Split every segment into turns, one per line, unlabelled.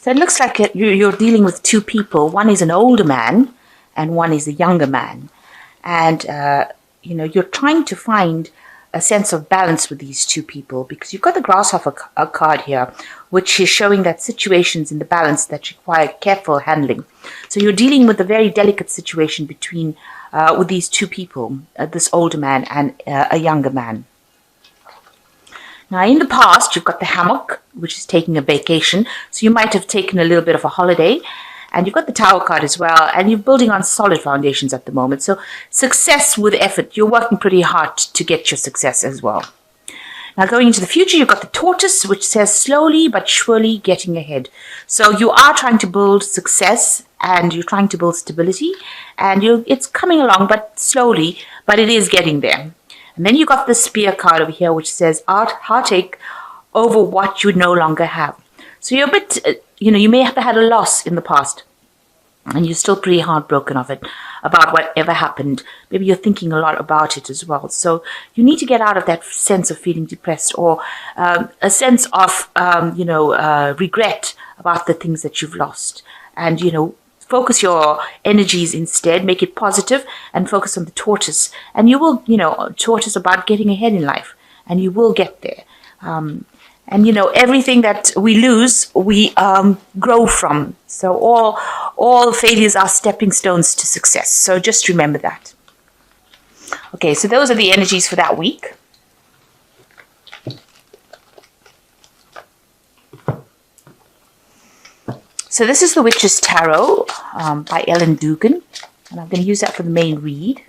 So it looks like you're dealing with two people. One is an older man and one is a younger man. And, you're trying to find a sense of balance with these two people, because you've got the grasshopper card here, which is showing that situations in the balance that require careful handling. So you're dealing with a very delicate situation between with these two people, this older man and a younger man. Now, in the past, you've got the hammock, which is taking a vacation. So you might have taken a little bit of a holiday. And you've got the Tower card as well, and you're building on solid foundations at the moment. So success with effort. You're working pretty hard to get your success as well. Now going into the future, you've got the Tortoise, which says slowly but surely getting ahead. So you are trying to build success and you're trying to build stability, and it's coming along, but slowly, but it is getting there. And then you've got the Spear card over here, which says heartache over what you no longer have. So you're a bit, you may have had a loss in the past, and you're still pretty heartbroken about whatever happened. Maybe you're thinking a lot about it as well. So you need to get out of that sense of feeling depressed, or a sense of, regret about the things that you've lost. And, focus your energies instead, make it positive, and focus on the Tortoise. And you will, Tortoise about getting ahead in life, and you will get there. And, everything that we lose, we grow from. So all failures are stepping stones to success. So just remember that. Okay, so those are the energies for that week. So this is the Witch's Tarot by Ellen Dugan. And I'm going to use that for the main read.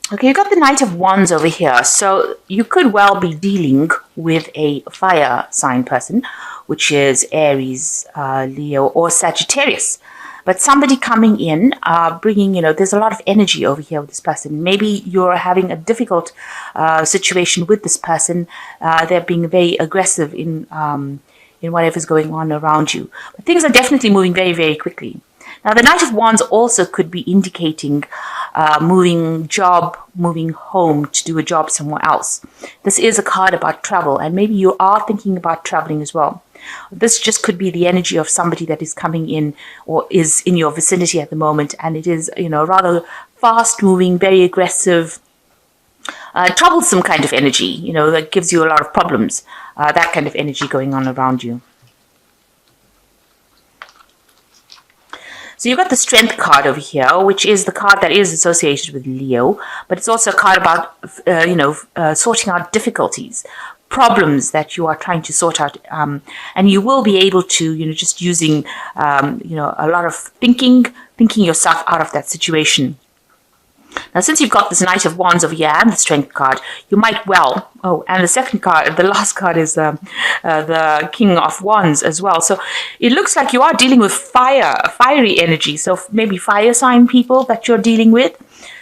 Okay, you've got the Knight of Wands over here. So you could well be dealing with a fire sign person, which is Aries, Leo, or Sagittarius. But somebody coming in, bringing, there's a lot of energy over here with this person. Maybe you're having a difficult situation with this person. They're being very aggressive in whatever's going on around you. But things are definitely moving very, very quickly. Now, the Knight of Wands also could be indicating moving home to do a job somewhere else. This is a card about travel, and maybe you are thinking about traveling as well. This just could be the energy of somebody that is coming in or is in your vicinity at the moment, and it is, rather fast-moving, very aggressive, troublesome kind of energy, that gives you a lot of problems, that kind of energy going on around you. So you've got the Strength card over here, which is the card that is associated with Leo, but it's also a card about, sorting out difficulties, problems that you are trying to sort out. And you will be able to, just using, a lot of thinking yourself out of that situation. Now, since you've got this Knight of Wands over here and the Strength card, you might well... Oh, and the second card, the last card is the King of Wands as well. So it looks like you are dealing with fiery energy. So maybe fire sign people that you're dealing with.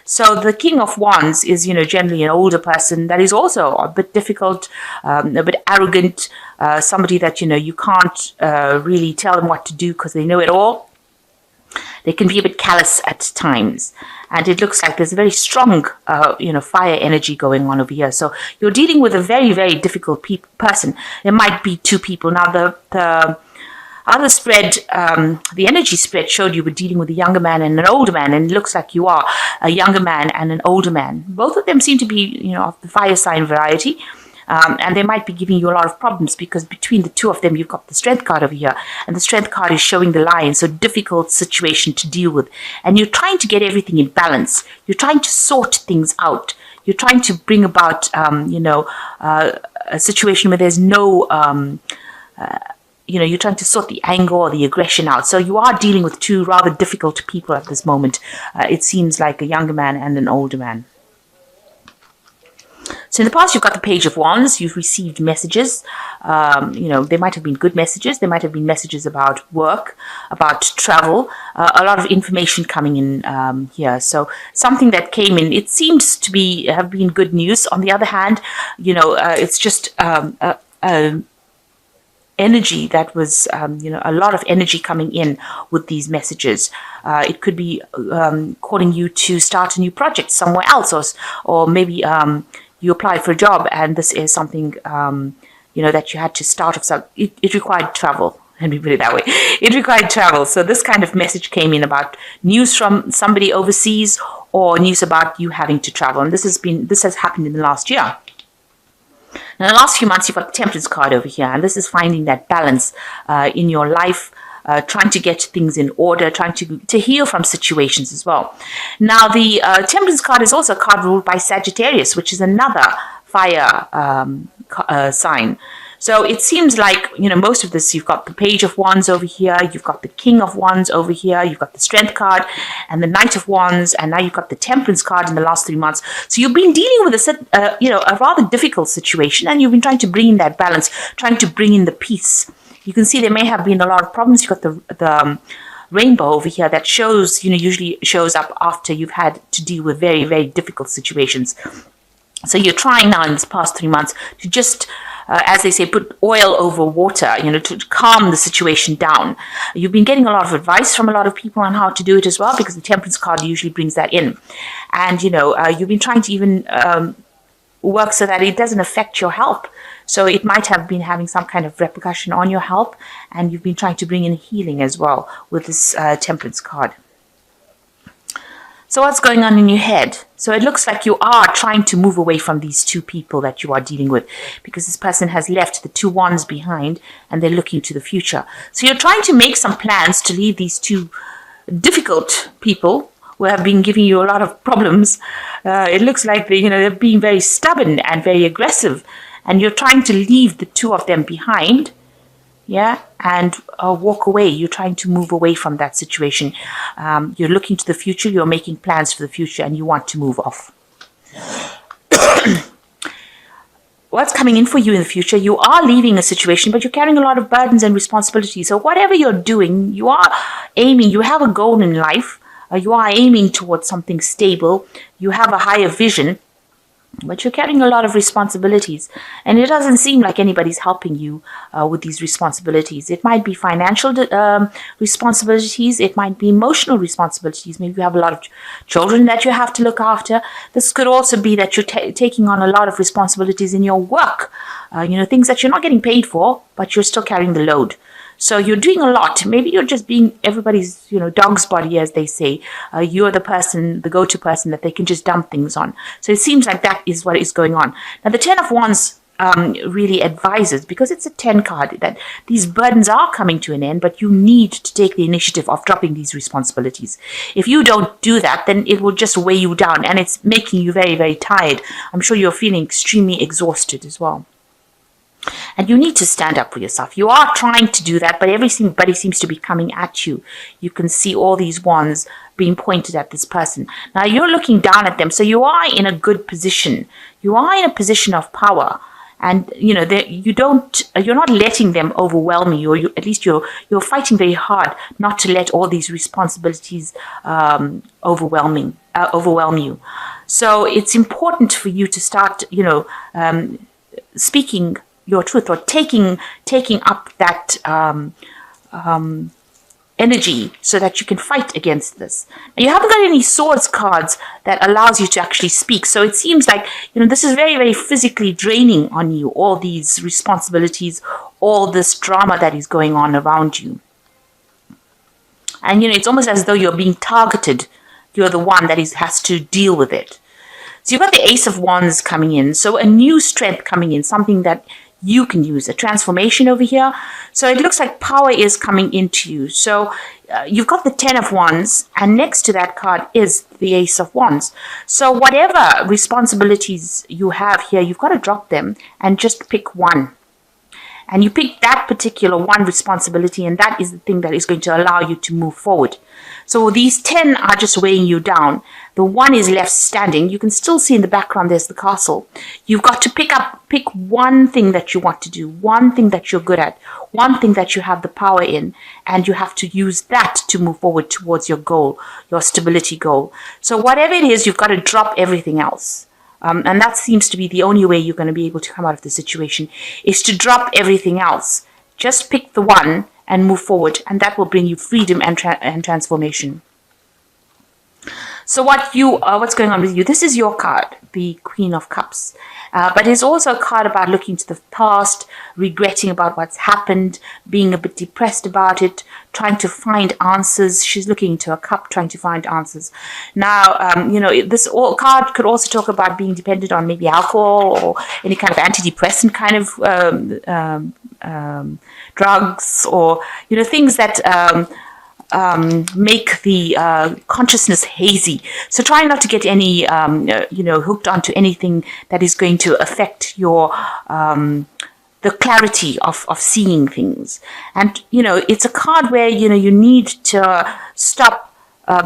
So the King of Wands is, generally an older person that is also a bit difficult, a bit arrogant, somebody that, you can't really tell them what to do because they know it all. They can be a bit callous at times. And it looks like there's a very strong, fire energy going on over here. So you're dealing with a very, very difficult person. There might be two people. Now, the other spread, the energy spread showed you were dealing with a younger man and an older man. And it looks like you are a younger man and an older man. Both of them seem to be, of the fire sign variety. And they might be giving you a lot of problems because between the two of them, you've got the Strength card over here. And the Strength card is showing the Lion, so difficult situation to deal with. And you're trying to get everything in balance. You're trying to sort things out. You're trying to bring about, a situation where there's no, you're trying to sort the anger or the aggression out. So you are dealing with two rather difficult people at this moment. It seems like a younger man and an older man. So in the past, you've got the Page of Wands. You've received messages. They might have been good messages. They might have been messages about work, about travel, a lot of information coming in here. So something that came in, it seems to have been good news. On the other hand, it's just energy that was, a lot of energy coming in with these messages. It could be calling you to start a new project somewhere else, or maybe you applied for a job and this is something, that you had to start off. So it required travel. Let me put it that way. It required travel. So this kind of message came in about news from somebody overseas or news about you having to travel. And this has happened in the last year. Now, in the last few months, you've got the Temperance card over here, and this is finding that balance in your life, trying to get things in order, trying to heal from situations as well. Now, the Temperance card is also a card ruled by Sagittarius, which is another fire sign. So it seems like, most of this, you've got the Page of Wands over here, you've got the King of Wands over here, you've got the Strength card and the Knight of Wands, and now you've got the Temperance card in the last 3 months. So you've been dealing with a rather difficult situation, and you've been trying to bring in that balance, trying to bring in the peace. You can see there may have been a lot of problems. You've got the rainbow over here that shows, usually shows up after you've had to deal with very, very difficult situations. So you're trying now in this past 3 months to just, as they say, put oil over water, to calm the situation down. You've been getting a lot of advice from a lot of people on how to do it as well, because the Temperance card usually brings that in. And, you've been trying to even work so that it doesn't affect your health. So it might have been having some kind of repercussion on your health, and you've been trying to bring in healing as well with this Temperance card. So what's going on in your head? So it looks like you are trying to move away from these two people that you are dealing with, because this person has left the 2 wands behind and they're looking to the future. So you're trying to make some plans to leave these two difficult people who have been giving you a lot of problems. It looks like they're being very stubborn and very aggressive, and you're trying to leave the 2 of them behind. Yeah, and walk away. You're trying to move away from that situation. You're looking to the future. You're making plans for the future, and you want to move off. What's coming in for you in the future? You are leaving a situation, but you're carrying a lot of burdens and responsibilities. So whatever you're doing, you are aiming. You have a goal in life. You are aiming towards something stable. You have a higher vision. But you're carrying a lot of responsibilities, and it doesn't seem like anybody's helping you with these responsibilities. It might be financial responsibilities. It might be emotional responsibilities. Maybe you have a lot of children that you have to look after. This could also be that you're taking on a lot of responsibilities in your work, things that you're not getting paid for, but you're still carrying the load. So you're doing a lot. Maybe you're just being everybody's, dog's body, as they say. You're the person, the go-to person that they can just dump things on. So it seems like that is what is going on. Now, the 10 of Wands really advises, because it's a 10 card, that these burdens are coming to an end, but you need to take the initiative of dropping these responsibilities. If you don't do that, then it will just weigh you down, and it's making you very, very tired. I'm sure you're feeling extremely exhausted as well. And you need to stand up for yourself. You are trying to do that, but everybody seems to be coming at you. You can see all these wands being pointed at this person. Now you're looking down at them, so you are in a good position. You are in a position of power, and you're not letting them overwhelm you, or at least you're fighting very hard not to let all these responsibilities overwhelm you. So it's important for you to start, speaking your truth, or taking up that energy so that you can fight against this. Now, you haven't got any swords cards that allows you to actually speak. So it seems like, this is very, very physically draining on you, all these responsibilities, all this drama that is going on around you. And, it's almost as though you're being targeted. You're the one that has to deal with it. So you've got the Ace of Wands coming in. So a new strength coming in, something that you can use, a transformation over here. So it looks like power is coming into you. So you've got the 10 of Wands, and next to that card is the Ace of Wands. So whatever responsibilities you have here, you've got to drop them and just pick one. and you pick that particular one responsibility, and that is the thing that is going to allow you to move forward. So these 10 are just weighing you down. The one is left standing. You can still see in the background there's the castle. You've got to pick one thing that you want to do, one thing that you're good at, one thing that you have the power in, and you have to use that to move forward towards your goal, your stability goal. So whatever it is, you've got to drop everything else. And that seems to be the only way you're going to be able to come out of the situation, is to drop everything else. Just pick the one and move forward, and that will bring you freedom and transformation. So what's going on with you? This is your card, the Queen of Cups. But it's also a card about looking to the past, regretting about what's happened, being a bit depressed about it, trying to find answers. She's looking into a cup, trying to find answers. Now, this card could also talk about being dependent on maybe alcohol or any kind of antidepressant kind of drugs, or things that make the consciousness hazy. So try not to get any hooked onto anything that is going to affect your the clarity of seeing things. And it's a card where you need to stop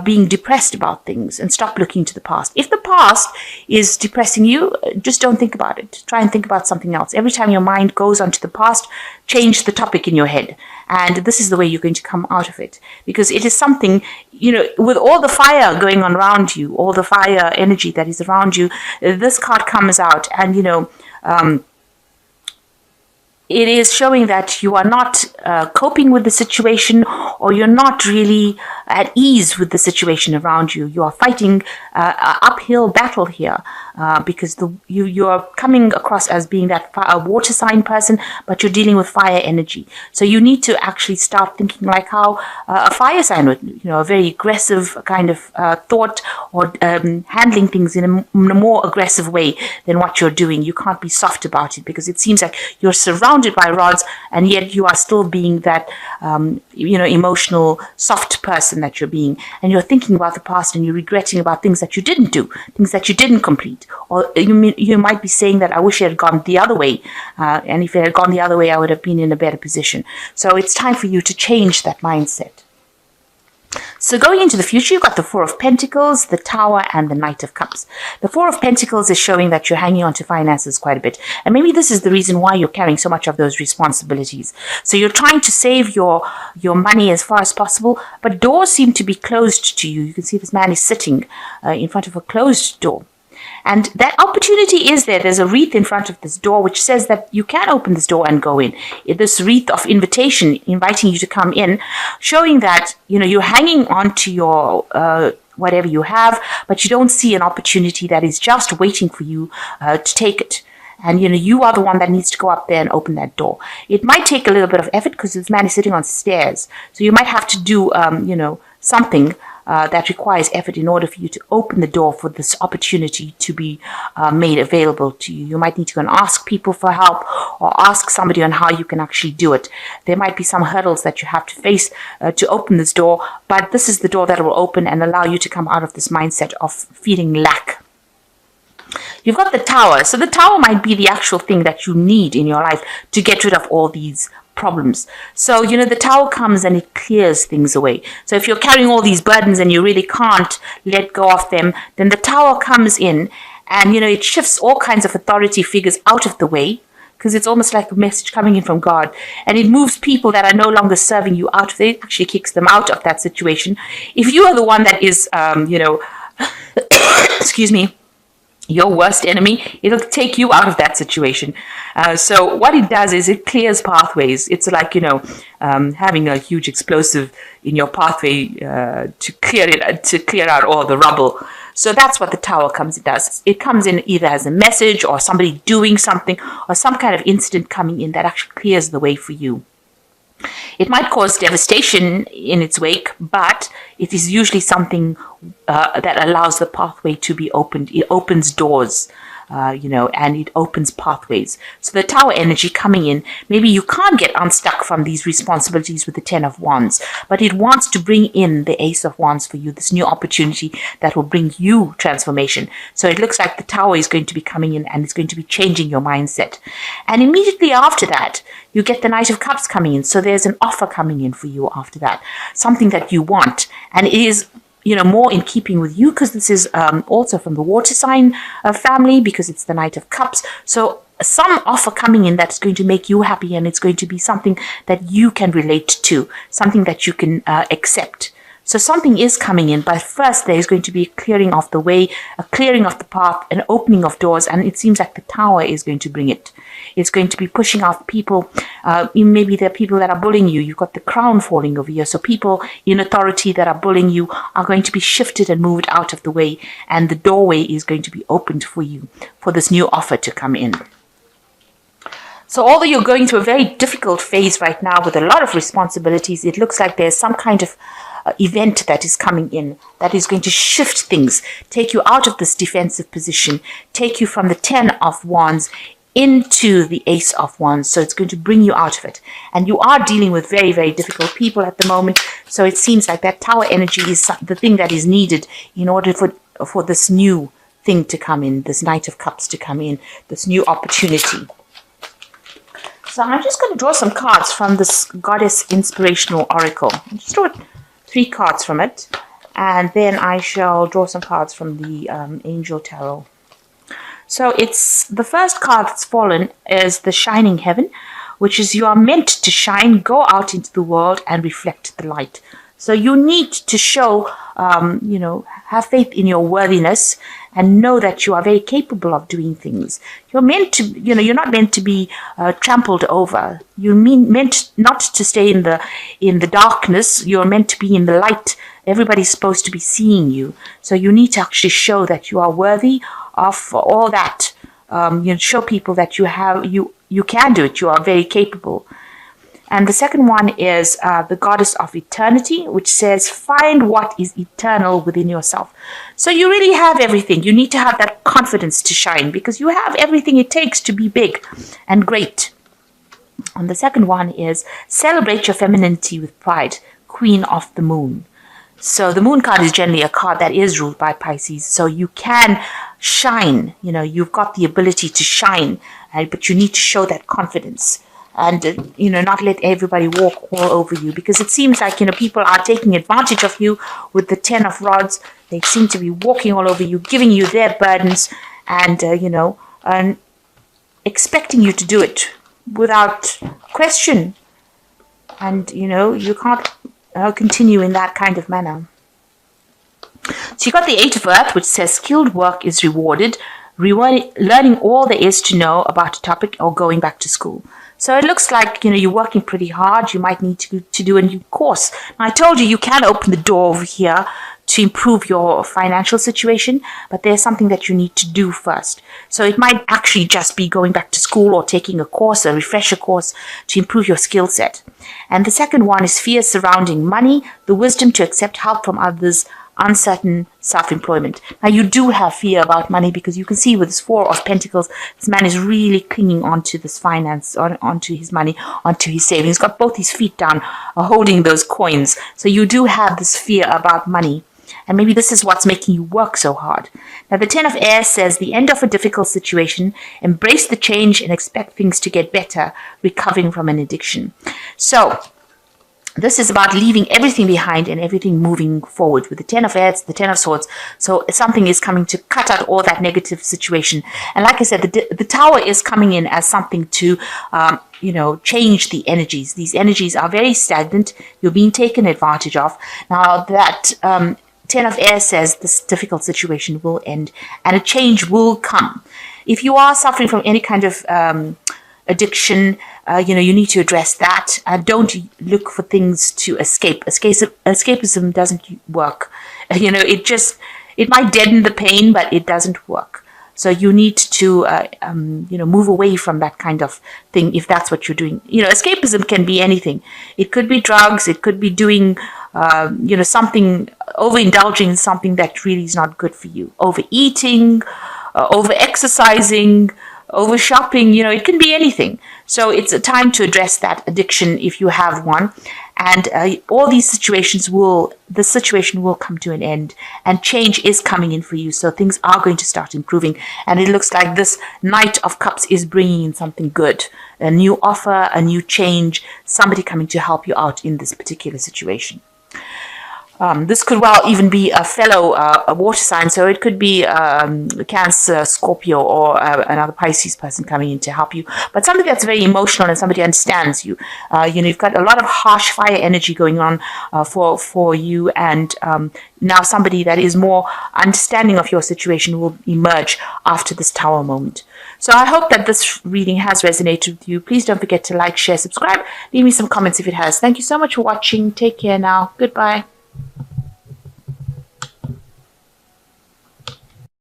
being depressed about things and stop looking to the past. If the past is depressing you, just don't think about it. Try and think about something else. Every time your mind goes onto the past, change the topic in your head. And this is the way you're going to come out of it. Because it is something, with all the fire going on around you, all the fire energy that is around you, this card comes out and, it is showing that you are not coping with the situation, or you're not really at ease with the situation around you. You are fighting an uphill battle here because you are coming across as being a water sign person, but you're dealing with fire energy. So you need to actually start thinking like how a fire sign would, a very aggressive kind of thought, or handling things in a more aggressive way than what you're doing. You can't be soft about it, because it seems like you're surrounded by rods, and yet you are still being that emotional soft person that you're being, and you're thinking about the past and you're regretting about things that you didn't do, things that you didn't complete, or you might be saying that I wish it had gone the other way, and if it had gone the other way I would have been in a better position. So it's time for you to change that mindset. So going into the future, you've got the Four of Pentacles, the Tower, and the Knight of Cups. The Four of Pentacles is showing that you're hanging on to finances quite a bit. And maybe this is the reason why you're carrying so much of those responsibilities. So you're trying to save your money as far as possible, but doors seem to be closed to you. You can see this man is sitting in front of a closed door. And that opportunity is there. There's a wreath in front of this door which says that you can open this door and go in. This wreath of invitation, inviting you to come in, showing that you're hanging on to your whatever you have, but you don't see an opportunity that is just waiting for you to take it. And you are the one that needs to go up there and open that door. It might take a little bit of effort because this man is sitting on stairs, so you might have to do something that requires effort in order for you to open the door for this opportunity to be made available to you. You might need to go and ask people for help, or ask somebody on how you can actually do it. There might be some hurdles that you have to face to open this door, but this is the door that will open and allow you to come out of this mindset of feeling lack. You've got the Tower. So the Tower might be the actual thing that you need in your life to get rid of all these problems. So, the Tower comes and it clears things away. So if you're carrying all these burdens and you really can't let go of them, then the Tower comes in and, it shifts all kinds of authority figures out of the way, because it's almost like a message coming in from God. And it moves people that are no longer serving you out of it. It actually kicks them out of that situation. If you are the one that is, excuse me, your worst enemy, it'll take you out of that situation. So what it does is it clears pathways. It's like, having a huge explosive in your pathway to clear out all the rubble. So that's what the Tower does. It comes in either as a message, or somebody doing something, or some kind of incident coming in that actually clears the way for you. It might cause devastation in its wake, but it is usually something that allows the pathway to be opened. It opens doors and it opens pathways. So the Tower energy coming in, maybe you can't get unstuck from these responsibilities with the Ten of Wands, but it wants to bring in the Ace of Wands for you, this new opportunity that will bring you transformation. So it looks like the Tower is going to be coming in and it's going to be changing your mindset. And immediately after that, you get the Knight of Cups coming in. So there's an offer coming in for you after that, something that you want. And it is, more in keeping with you, because this is also from the water sign family, because it's the Knight of Cups. So some offer coming in that's going to make you happy, and it's going to be something that you can relate to, something that you can accept. So something is coming in, but first there is going to be a clearing of the way, a clearing of the path, an opening of doors, and it seems like the Tower is going to bring it. It's going to be pushing out people. Maybe there are people that are bullying you. You've got the Crown falling over here. So people in authority that are bullying you are going to be shifted and moved out of the way, and the doorway is going to be opened for you, for this new offer to come in. So although you're going through a very difficult phase right now with a lot of responsibilities, it looks like there's some kind of event that is coming in that is going to shift things, take you out of this defensive position, take you from the Ten of Wands into the Ace of Wands. So it's going to bring you out of it. And you are dealing with very, very difficult people at the moment. So it seems like that Tower energy is the thing that is needed in order for this new thing to come in, this Knight of Cups to come in, this new opportunity. So I'm just going to draw some cards from this Goddess Inspirational Oracle. I'll just draw 3 cards from it, and then I shall draw some cards from the Angel Tarot. So it's the first card that's fallen is the Shining Heaven, which is you are meant to shine, go out into the world and reflect the light. So you need to show, have faith in your worthiness and know that you are very capable of doing things. You're meant to, you're not meant to be trampled over. You're meant not to stay in the darkness. You're meant to be in the light. Everybody's supposed to be seeing you. So you need to actually show that you are worthy of all that. Show people that you can do it. You are very capable. And the second one is the Goddess of Eternity, which says, find what is eternal within yourself. So you really have everything. You need to have that confidence to shine, because you have everything it takes to be big and great. And the second one is celebrate your femininity with pride, Queen of the Moon. So the Moon card is generally a card that is ruled by Pisces. So you can shine, you've got the ability to shine, but you need to show that confidence. And, not let everybody walk all over you, because it seems like, people are taking advantage of you with the Ten of Rods. They seem to be walking all over you, giving you their burdens and, and expecting you to do it without question. And, you can't continue in that kind of manner. So you got the Eight of Earth, which says skilled work is rewarded, learning all there is to know about a topic or going back to school. So it looks like, you're working pretty hard. You might need to do a new course. Now, I told you can open the door over here to improve your financial situation, but there's something that you need to do first. So it might actually just be going back to school or taking a course, a refresher course, to improve your skill set. And the second one is fears surrounding money, the wisdom to accept help from others, uncertain self-employment. Now, you do have fear about money, because you can see with this Four of Pentacles, this man is really clinging onto this finance, onto his money, onto his savings. He's got both his feet down, holding those coins. So you do have this fear about money. And maybe this is what's making you work so hard. Now, the Ten of Air says the end of a difficult situation, embrace the change and expect things to get better, recovering from an addiction. So this is about leaving everything behind and everything moving forward. With the Ten of Heads, the Ten of Swords. So something is coming to cut out all that negative situation. And like I said, the Tower is coming in as something to, change the energies. These energies are very stagnant. You're being taken advantage of. Now that Ten of Air says this difficult situation will end and a change will come. If you are suffering from any kind of addiction, you need to address that. Don't look for things to escape. Escapism doesn't work. It might deaden the pain, but it doesn't work. So you need to, move away from that kind of thing if that's what you're doing. Escapism can be anything. It could be drugs. It could be doing, something, overindulging in something that really is not good for you. Overeating, over exercising, over shopping, it can be anything. So it's a time to address that addiction if you have one. And all these the situation will come to an end, and change is coming in for you. So things are going to start improving. And it looks like this Knight of Cups is bringing in something good, a new offer, a new change, somebody coming to help you out in this particular situation. This could well even be a fellow a water sign, so it could be Cancer, Scorpio, or another Pisces person coming in to help you. But somebody that's very emotional and somebody understands you. You've got a lot of harsh fire energy going on for you, and now somebody that is more understanding of your situation will emerge after this Tower moment. So I hope that this reading has resonated with you. Please don't forget to like, share, subscribe. Leave me some comments if it has. Thank you so much for watching. Take care now. Goodbye.